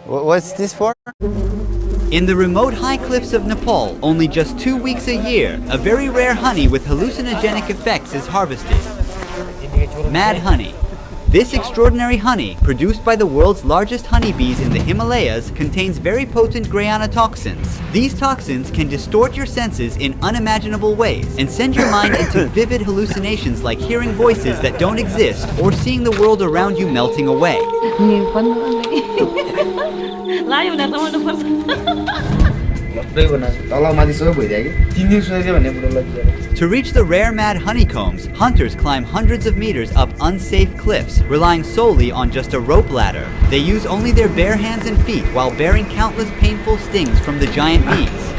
What's this for? In the remote high cliffs of Nepal, only just 2 weeks a year, a very rare honey with hallucinogenic effects is harvested. Mad honey. This extraordinary honey, produced by the world's largest honeybees in the Himalayas, contains very potent Grayana toxins. These toxins can distort your senses in unimaginable ways and send your mind into vivid hallucinations like hearing voices that don't exist or seeing the world around you melting away. To reach the rare mad honeycombs, hunters climb hundreds of meters up unsafe cliffs, relying solely on just a rope ladder. They use only their bare hands and feet while bearing countless painful stings from the giant bees.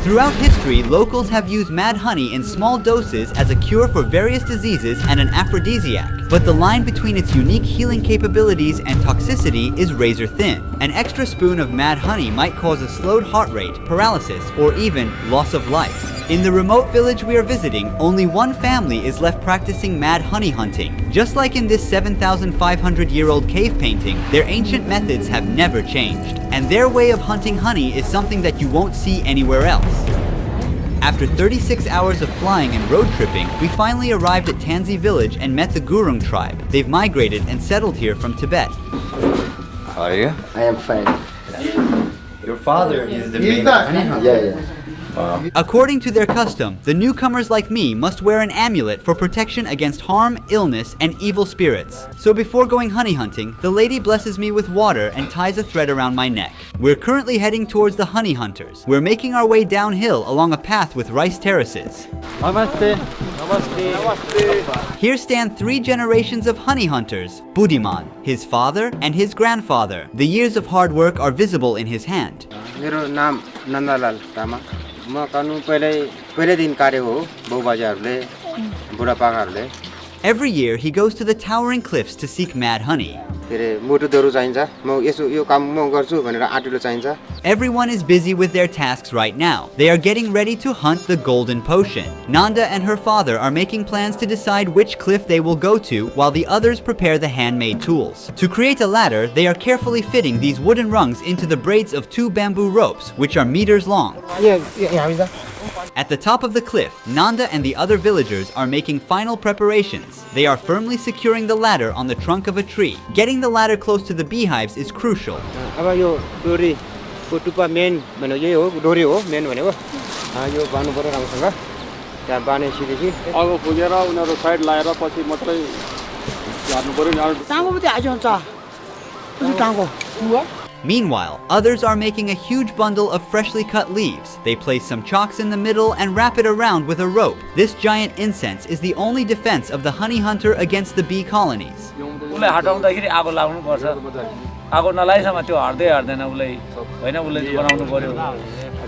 Throughout history, locals have used mad honey in small doses as a cure for various diseases and an aphrodisiac. But the line between its unique healing capabilities and toxicity is razor thin. An extra spoon of mad honey might cause a slowed heart rate, paralysis, or even loss of life. In the remote village we are visiting, only one family is left practicing mad honey hunting. Just like in this 7,500-year-old cave painting, their ancient methods have never changed. And their way of hunting honey is something that you won't see anywhere else. After 36 hours of flying and road tripping, we finally arrived at Tansi village and met the Gurung tribe. They've migrated and settled here from Tibet. How are you? I am fine. Your father is the main honey hunter. Yeah. Wow. According to their custom, the newcomers like me must wear an amulet for protection against harm, illness, and evil spirits. So before going honey hunting, the lady blesses me with water and ties a thread around my neck. We're currently heading towards the honey hunters. We're making our way downhill along a path with rice terraces. Namaste. Namaste. Namaste. Here stand 3 generations of honey hunters. Buddhiman, his father, and his grandfather. The years of hard work are visible in his hand. मेरो नाम नन्दलाल तामाङ म कानुन पहिले दिन कार्य हो बाउबाजेहरूले बुढापाकाहरूले Every year, he goes to the towering cliffs to seek mad honey. के अरे मोटुदहरू चाहिन्छ म यसो यो काम म गर्छु भनेर आँटिलो चाहिन्छ. Everyone is busy with their tasks right now. They are getting ready to hunt the golden potion. Nanda and her father are making plans to decide which cliff they will go to while the others prepare the handmade tools. To create a ladder, they are carefully fitting these wooden rungs into the braids of 2 bamboo ropes, which are meters long. At the top of the cliff, Nanda and the other villagers are making final preparations. They are firmly securing the ladder on the trunk of a tree. Getting the ladder close to the beehives is crucial. अब यो डोरीको टुप्पा main भनेको यही हो डोरी हो main भनेको यो बान्नु पर्यो राम्रोसँग त्यहाँ बानेपछि अब पुगेर उनीहरु साइड लाएर पछि मात्रै झार्नु पर्यो नि टाङो पनि आजो हुन्छ अनि टाङो Meanwhile, others are making a huge bundle of freshly cut leaves. They place some chalks in the middle and wrap it around with a rope. This giant incense is the only defense of the honey hunter against the bee colonies. उसले हटाउँदाखेरि आगो लाग्नु पर्छ आगो नलाइसम्म त्यो हट्दै हट्दैन उसले हैन उसले बनाउनु पर्यो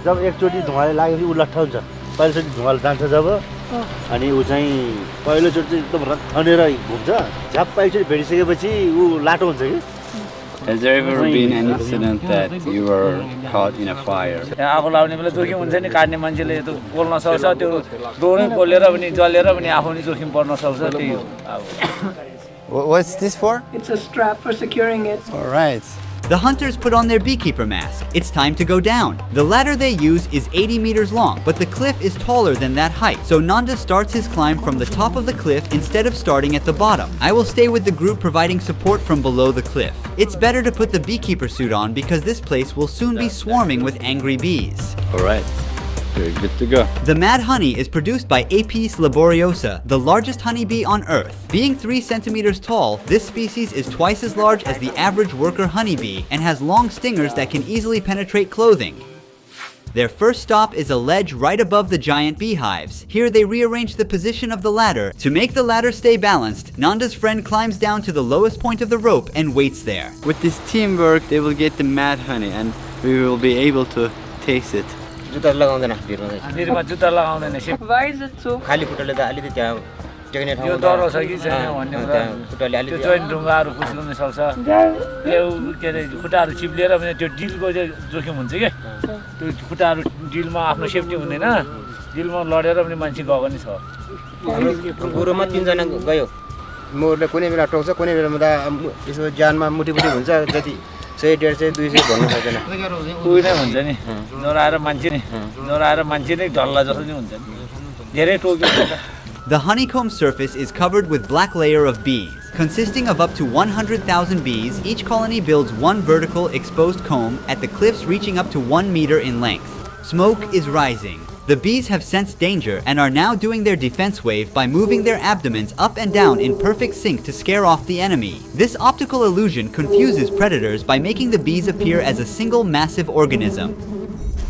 जब एकचोटी धुवाले लाग्यो उ लट्ठ हुन्छ पहिलोचोटी धुवाले जान्छ जब अनि उ चाहिँ पहिलोचोटी एकदम रथनेर घुम्छ झ्याप एकचोटी भेटिसकेपछि उ लाटो हुन्छ कि. Has there ever been an incident that you were caught in a fire? आगो लाग्ने बेला जोखिम हुन्छ नि काट्ने मान्छेले त्यो बोल्न सक्छ त्यो डोरै पोलेर पनि जलेर पनि आफू नि जोखिम पर्न सक्छ त्यही हो. What's this for? It's a strap for securing it. All right. The hunters put on their beekeeper mask. It's time to go down. The ladder they use is 80 meters long, but the cliff is taller than that height. So Nanda starts his climb from the top of the cliff instead of starting at the bottom. I will stay with the group providing support from below the cliff. It's better to put the beekeeper suit on because this place will soon be swarming with angry bees. All right. You're good to go. The mad honey is produced by Apis laboriosa, the largest honeybee on Earth. Being 3 centimeters tall, this species is twice as large as the average worker honeybee and has long stingers that can easily penetrate clothing. Their first stop is a ledge right above the giant beehives. Here they rearrange the position of the ladder. To make the ladder stay balanced, Nanda's friend climbs down to the lowest point of the rope and waits there. With this teamwork, they will get the mad honey and we will be able to taste it. जुत्ता लगाउँदैन भिरमा निरमा जुत्ता लगाउँदैन Why is it so? खाली खुट्टाले त अलिकति त्यहाँ टेक्ने ठाउँ यो डर छ कि छैन भन्ने कुरा खुट्टाले त्यो अलिकति जोइन ढुङ्गाहरू पुस्किन सक्छ यो के अरे खुट्टाहरू चिप्लेर पनि त्यो डिलको चाहिँ जोखिम हुन्छ के त्यो खुट्टाहरू डिलमा आफ्नो सेफ्टी हुँदैन डिलमा लडेर पनि मान्छे गएको नि छ गुरुमा 3 जना गयो मोरले कुनै बेला टोक्छ कुनै बेलामा त यसो ज्यानमा मुटिमुटी हुन्छ जति 100 150 200 भन्नु सक्दैन उही नै हुन्छ नि नराएर मान्छे नै ढल्ला जस्तो नि हुन्छ नि धेरै Tokyo The honeycomb surface is covered with black layer of bees. Consisting of up to 100,000 bees, each colony builds one vertical exposed comb at the cliffs reaching up to 1 meter in length. Smoke is rising. The bees have sensed danger and are now doing their defense wave by moving their abdomens up and down in perfect sync to scare off the enemy. This optical illusion confuses predators by making the bees appear as a single massive organism.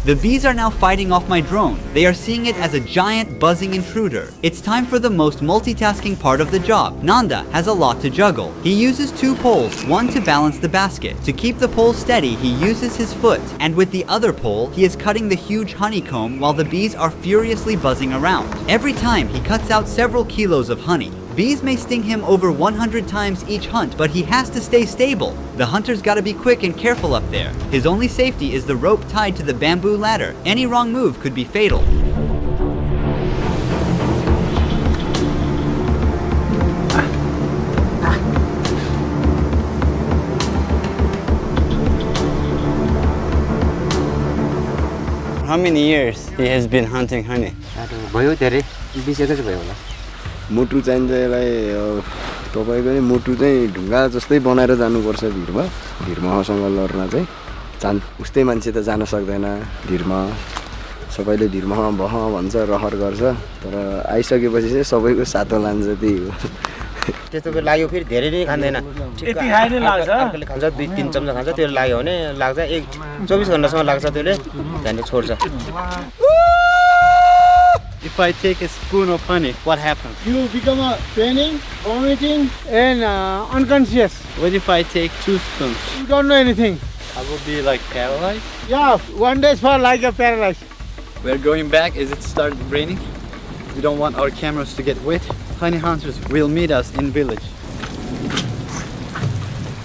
The bees are now fighting off my drone. They are seeing it as a giant buzzing intruder. It's time for the most multitasking part of the job. Nanda has a lot to juggle. He uses 2 poles, one to balance the basket. To keep the pole steady, he uses his foot. And with the other pole, he is cutting the huge honeycomb while the bees are furiously buzzing around. Every time, he cuts out several kilos of honey. Bees may sting him over 100 times each hunt, but he has to stay stable. The hunter's gotta be quick and careful up there. His only safety is the rope tied to the bamboo ladder. Any wrong move could be fatal. How many years he has been hunting honey? भयो धेरै 20 चाहिँ भयो होला मुटु चाहिन्छ यसलाई तपाईको नि मुटु चाहिँ ढुङ्गा जस्तै बनाएर जानुपर्छ भिरमा लड्न चाहिँ उस्तै मान्छे त जान सक्दैन भिरमा सबैले भिरमा बह भन्छ रहर गर्छ तर आइसकेपछि चाहिँ सबैको सातो लान्छ त्यही हो त्यस्तो बेला लाग्यो फेरि धेरै नै खाँदैन यति खाइ नै लाग्छ अर्कोले खान्छ 2-3 चम्चा खान्छ त्यो लाग्यो भने लाग्छ 24 घण्टासम्म लाग्छ त्यसले त्यहाँदेखि छोड्छ If I take a spoon of honey, what happens? You become a training, vomiting, and unconscious. What if I take 2 spoons? You don't know anything. I will be like paralyzed. Yeah, 1 day for like a paralyzed. We're going back as it started raining. We don't want our cameras to get wet. Honey hunters will meet us in village.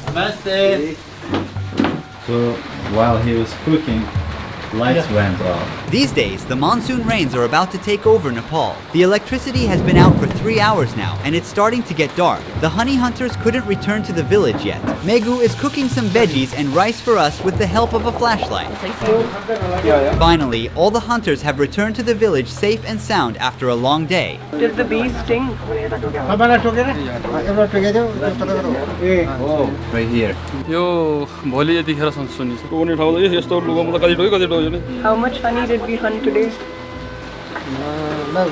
Namaste. So while he was cooking, lights went off. These days, the monsoon rains are about to take over Nepal. The electricity has been out for 3 hours now, and it's starting to get dark. The honey hunters couldn't return to the village yet. Megu is cooking some veggies and rice for us with the help of a flashlight. Finally, all the hunters have returned to the village safe and sound after a long day. Did the bees sting? Oh, right here. यो भोलि यतिखेर सुनिन्छ टोक्ने ठाउँ चाहिँ यस्तो लुगामा कति Tokyo नि How much honey did we hunt today?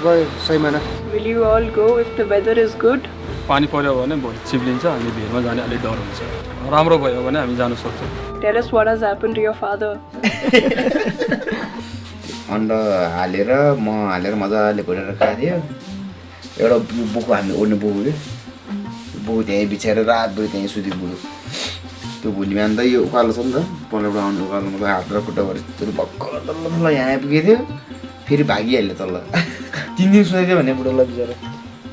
गयो 6 महिना Will you all go if the weather is good? पानी पर्यो भने भोलि चिप्लिन्छ अनि भिरमा जाने अलि डर हुन्छ राम्रो भयो भने हामी जान सक्छौँ Tell us what has happened to your father. And हालेर मजाले घोडेर खादियो एउटा बुको हामी ओड्ने बुको के बुको त्यही बिछाएर रातभरि त्यही सुति बुको त्यो भोलि बिहान त यो उकालो छ नि त पल्लो आउनु उकालोमा हात र खुट्टा भएर त्यो भर्खर तल्ल यहाँ आइपुगेको थियो फेरि भागिहाल्यो तल्ल 3 दिन सुतेको भने बुढोलाई बिचरा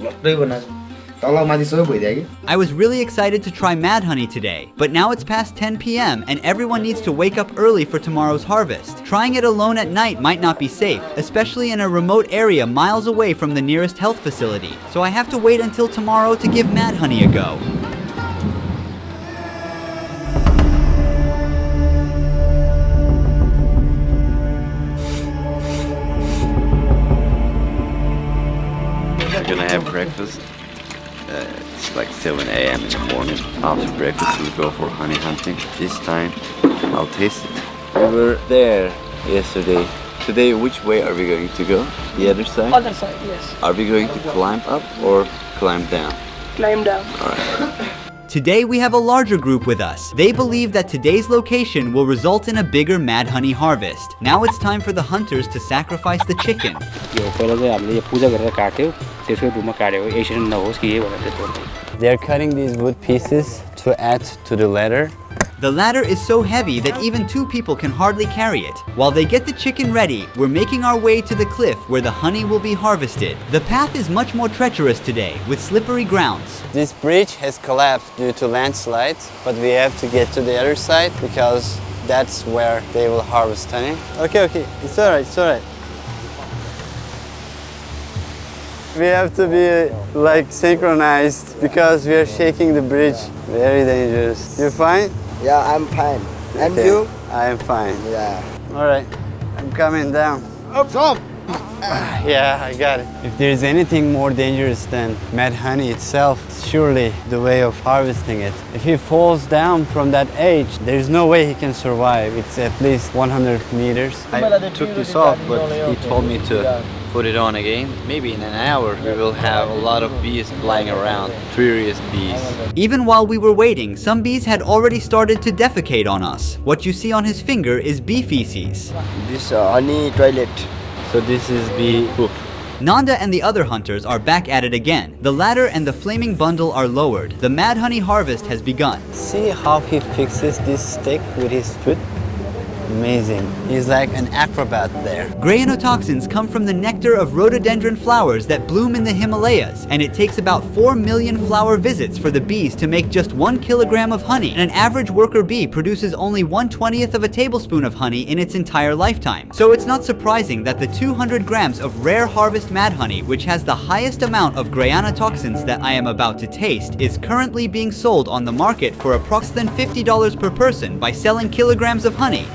लट्टै बनाएको I was really excited to try mad honey today, but now it's past 10 p.m. and everyone needs to wake up early for tomorrow's harvest. Trying it alone at night might not be safe, especially in a remote area miles away from the nearest health facility. So I have to wait until tomorrow to give mad honey a go. We're gonna have breakfast. It's like 7 a.m. in the morning. After breakfast, we'll go for honey hunting. This time, I'll taste it. We were there yesterday. Today, which way are we going to go? The other side? Other side, yes. Are we going to climb up or climb down? Climb down. Alright. Today we have a larger group with us. They believe that today's location will result in a bigger mad honey harvest. Now it's time for the hunters to sacrifice the chicken. They are cutting these wood pieces to add to the ladder. The ladder is so heavy that even 2 people can hardly carry it. While they get the chicken ready, we're making our way to the cliff where the honey will be harvested. The path is much more treacherous today, with slippery grounds. This bridge has collapsed due to landslides, but we have to get to the other side because that's where they will harvest honey. Okay, it's alright, We have to be like synchronized because we are shaking the bridge. Very dangerous. You fine? Yeah, I'm fine. And Okay. you? I am fine. Yeah. All right, I'm coming down. Stop! Yeah, I got it. If there's anything more dangerous than mad honey itself, surely the way of harvesting it. If he falls down from that edge, there's no way he can survive. It's at least 100 meters. I took this off, but he told me to put it on again. Maybe in an hour we will have a lot of bees flying around, furious bees. Even while we were waiting, some bees had already started to defecate on us. What you see on his finger is bee feces. This honey toilet. So this is bee poop. Nanda and the other hunters are back at it again. The ladder and the flaming bundle are lowered. The mad honey harvest has begun. See how he fixes this stick with his foot? Amazing. He's like an acrobat there. Grayanotoxins come from the nectar of rhododendron flowers that bloom in the Himalayas, and it takes about 4 million flower visits for the bees to make just 1 kilogram of honey. And an average worker bee produces only 1/20th of a tablespoon of honey in its entire lifetime. So it's not surprising that the 200 grams of rare harvest mad honey, which has the highest amount of grayanotoxins that I am about to taste, is currently being sold on the market for approximately $50 per person by selling kilograms of honey.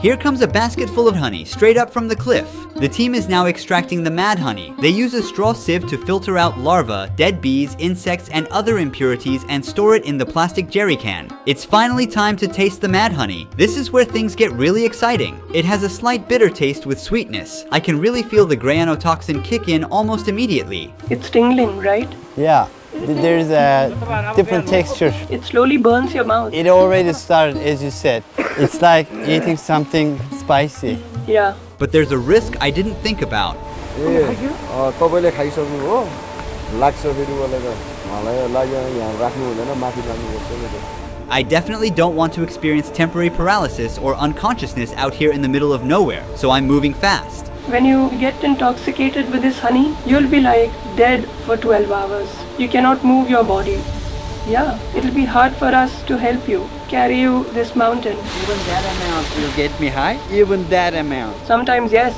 Here comes a basket full of honey, straight up from the cliff. The team is now extracting the mad honey. They use a straw sieve to filter out larvae, dead bees, insects, and other impurities and store it in the plastic jerry can. It's finally time to taste the mad honey. This is where things get really exciting. It has a slight bitter taste with sweetness. I can really feel the grayanotoxin kick in almost immediately. It's tingling, right? Yeah, there's a different texture. It slowly burns your mouth. It already started, as you said. It's like eating something spicy. Yeah. But there's a risk I didn't think about. तपाईँले खाइसक्नु हो लाग्छ फेरि मलाई त मलाई लाग्यो यहाँ राख्नु हुँदैन माथि लानुपर्छ। I definitely don't want to experience temporary paralysis or unconsciousness out here in the middle of nowhere, so I'm moving fast. When you get intoxicated with this honey, you'll be like dead for 12 hours. You cannot move your body. Yeah, it'll be hard for us to help you, carry you this mountain. Even that amount will get me high? Even that amount? Sometimes yes.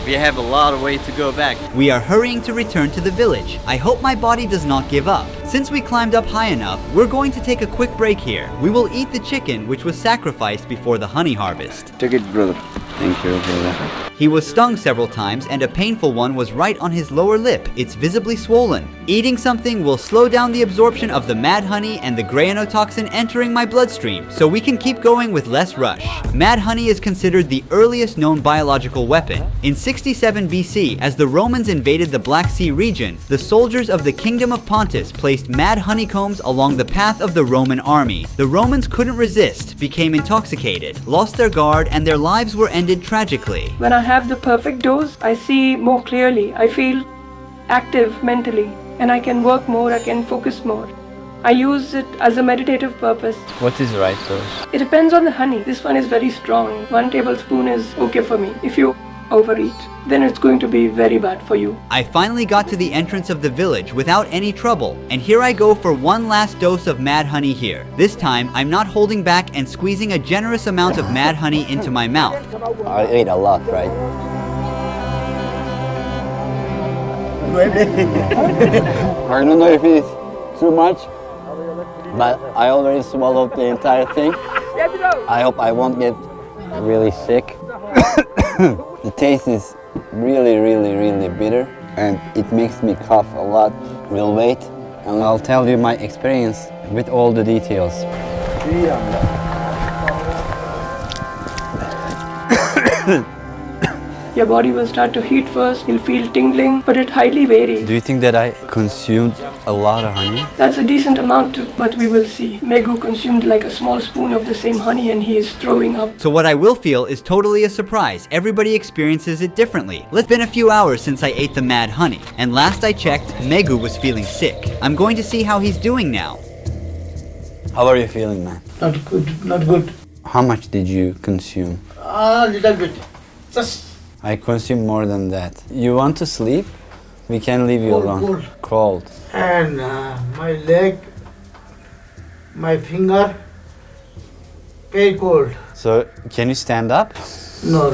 We have a lot of way to go back. We are hurrying to return to the village. I hope my body does not give up. Since we climbed up high enough, we're going to take a quick break here. We will eat the chicken which was sacrificed before the honey harvest. Take it, brother. Thank you, brother. He was stung several times and a painful one was right on his lower lip. It's visibly swollen. Eating something will slow down the absorption of the mad honey and the grayanotoxin entering my bloodstream, so we can keep going with less rush. Mad honey is considered the earliest known biological weapon. In 67 BC, as the Romans invaded the Black Sea region, the soldiers of the Kingdom of Pontus placed mad honeycombs along the path of the Roman army. The Romans couldn't resist, became intoxicated, lost their guard, and their lives were ended tragically. When I have the perfect dose, I see more clearly. I feel active mentally, and I can work more, I can focus more. I use it as a meditative purpose. What is right dose? It depends on the honey. This one is very strong. 1 tablespoon is okay for me. If you overeat, then it's going to be very bad for you. I finally got to the entrance of the village without any trouble, and here I go for one last dose of mad honey here. This time, I'm not holding back and squeezing a generous amount of mad honey into my mouth. I ate a lot, right? I don't know if it's too much, but I already swallowed the entire thing. I hope I won't get really sick. The taste is really bitter, and it makes me cough a lot. We'll wait, and I'll tell you my experience with all the details. Your body will start to heat first, you'll feel tingling, but it highly varies. Do you think that I consumed a lot of honey? That's a decent amount too, but we will see. Megu consumed like a small spoon of the same honey and he is throwing up. So what I will feel is totally a surprise. Everybody experiences it differently. It's been a few hours since I ate the mad honey, and last I checked, Megu was feeling sick. I'm going to see how he's doing now. How are you feeling, man? Not good, not good. How much did you consume? A little bit. Just I consumed more than that. You want to sleep? We can leave you alone. Cold. And my leg, my finger, very cold. So, can you stand up? No.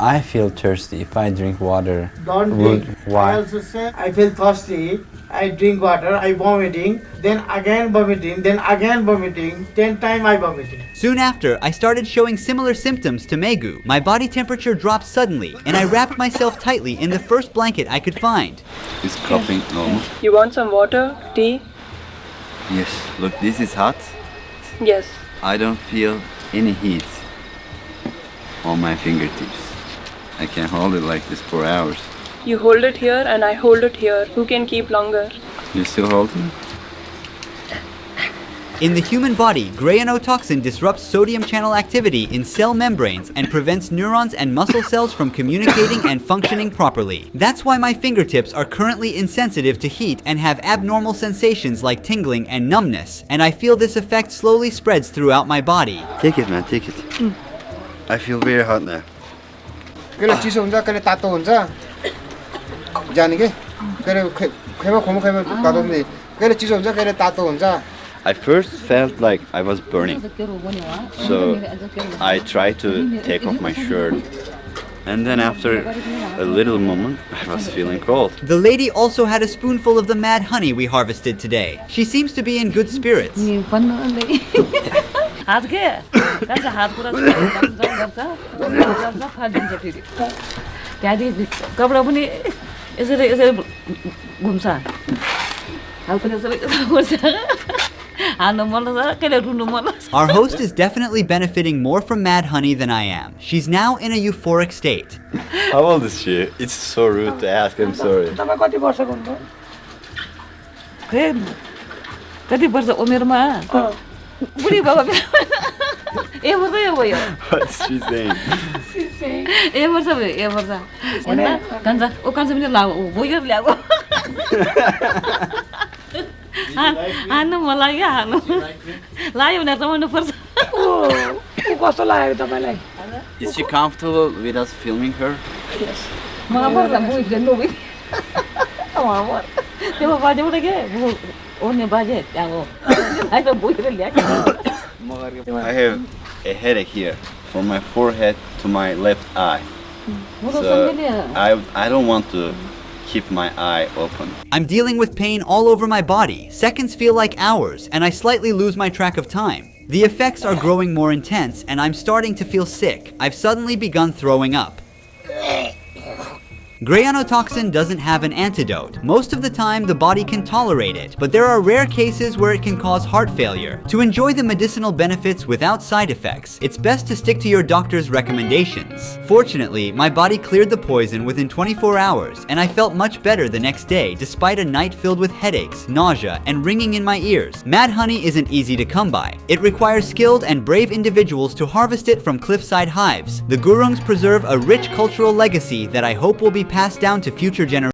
I feel thirsty if I drink water. Don't Would- drink. Why? I also say I feel thirsty. I drink water, I vomiting, then again vomiting, then again vomiting, 10 times I vomiting. Soon after, I started showing similar symptoms to Megu. My body temperature dropped suddenly, and I wrapped myself tightly in the first blanket I could find. Is coughing normal? You want some water, tea? Yes. Look, this is hot. Yes. I don't feel any heat on my fingertips. I can hold it like this for hours. You hold it here and I hold it here. Who can keep longer? You still hold it? In the human body, greyanotoxin disrupts sodium channel activity in cell membranes and prevents neurons and muscle cells from communicating and functioning properly. That's why my fingertips are currently insensitive to heat and have abnormal sensations like tingling and numbness, and I feel this effect slowly spreads throughout my body. Take it, man, take it. I feel very hot now. कहिले चिसो हुन्छ कहिले तातो हुन्छ जाने के कहिले खैमा खोमा खैमा तातो हुन्छ कहिले चिसो हुन्छ कहिले तातो हुन्छ I first felt like I was burning. So I tried to take off my shirt. And then after a little moment, I was feeling cold. The lady also had a spoonful of the mad honey we harvested today. She seems to be in good spirits. हात के कान्छ हात पुरा गर्छ फाटिन्छ फेरि त्यहाँदेखि कपडा पनि यसरी यसरी घुम्छ हात पनि यसरी घुम्छ हाल्नु मन लाग्छ कहिले रुनु मन लाग्छ. Our host is definitely benefiting more from mad honey than I am. She's now in a euphoric state. How old is she? It's so rude to ask, I'm sorry. तपाईँ कति वर्षको हुन्छ? खै कति वर्ष उमेरमा बुढी बाबा ए वर्ष यो भयो. What's she saying? ए वर्ष भयो ए वर्ष हैन कान्छ ओ कान्छ पनि ला भयो ल्याएको हान्नु मलाई के हान्नु लाग्यो भने रमाउनु पर्छ. कस्तो लाग्यो तपाईँलाई? Is she comfortable with us filming her? Yes. मलाई पर्छ बुझ्दैन नु बुझ्दैन मलाई त्यो बाजे उठे के ओर्ने बाजे त्यहाँ हो अहिले बुझेर ल्याएको. I have a headache here, from my forehead to my left eye. So I don't want to keep my eye open. I'm dealing with pain all over my body. Seconds feel like hours, and I slightly lose my track of time. The effects are growing more intense, and I'm starting to feel sick. I've suddenly begun throwing up. Greyanotoxin doesn't have an antidote. Most of the time, the body can tolerate it, but there are rare cases where it can cause heart failure. To enjoy the medicinal benefits without side effects, it's best to stick to your doctor's recommendations. Fortunately, my body cleared the poison within 24 hours, and I felt much better the next day despite a night filled with headaches, nausea, and ringing in my ears. Mad honey isn't easy to come by. It requires skilled and brave individuals to harvest it from cliffside hives. The Gurungs preserve a rich cultural legacy that I hope will be passed down to future generations.